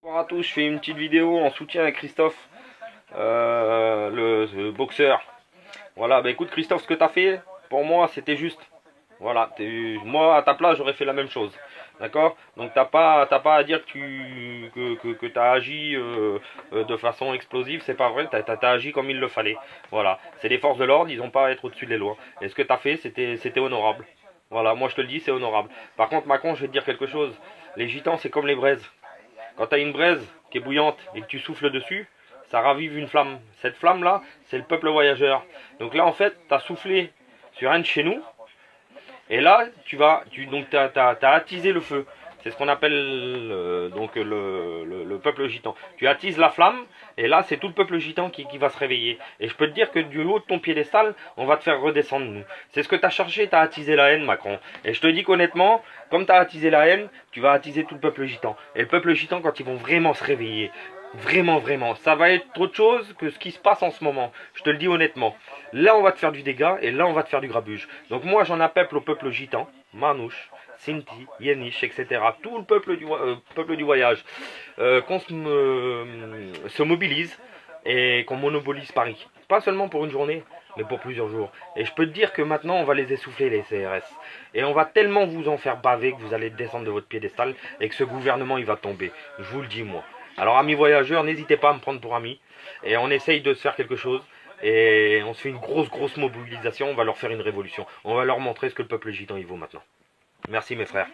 Bonjour à tous, je fais une petite vidéo en soutien à Christophe, le boxeur. Voilà, bah écoute Christophe, ce que tu as fait, pour moi c'était juste. Voilà, moi à ta place j'aurais fait la même chose. D'accord. Donc t'as pas à dire que tu as agi de façon explosive, c'est pas vrai, t'as agi comme il le fallait. Voilà, c'est les forces de l'ordre, ils n'ont pas à être au-dessus des lois. Et ce que tu as fait, c'était honorable. Voilà, moi je te le dis, c'est honorable. Par contre Macron, je vais te dire quelque chose, les gitans c'est comme les braises. Quand tu as une braise qui est bouillante et que tu souffles dessus, ça ravive une flamme. Cette flamme-là, c'est le peuple voyageur. Donc là, en fait, tu as soufflé sur un de chez nous, et là, donc t'as attisé le feu. C'est ce qu'on appelle le peuple gitan. Tu attises la flamme, et là, c'est tout le peuple gitan qui va se réveiller. Et je peux te dire que du haut de ton piédestal, on va te faire redescendre, nous. C'est ce que tu as cherché, tu as attisé la haine, Macron. Et je te dis qu'honnêtement, comme tu as attisé la haine, tu vas attiser tout le peuple gitan. Et le peuple gitan, quand ils vont vraiment se réveiller, vraiment, vraiment, ça va être autre chose que ce qui se passe en ce moment. Je te le dis honnêtement. Là, on va te faire du dégât et là, on va te faire du grabuge. Donc moi, j'en appelle au peuple gitan, Manouche, Sinti, Yeniche, etc. Tout le peuple du voyage, qu'on se mobilise et qu'on monopolise Paris. Pas seulement pour une journée, mais pour plusieurs jours. Et je peux te dire que maintenant, on va les essouffler, les CRS. Et on va tellement vous en faire baver que vous allez descendre de votre piédestal et que ce gouvernement, il va tomber. Je vous le dis, moi. Alors, amis voyageurs, n'hésitez pas à me prendre pour ami. Et on essaye de se faire quelque chose. Et on se fait une grosse mobilisation. On va leur faire une révolution. On va leur montrer ce que le peuple gitan il vaut maintenant. Merci mes frères.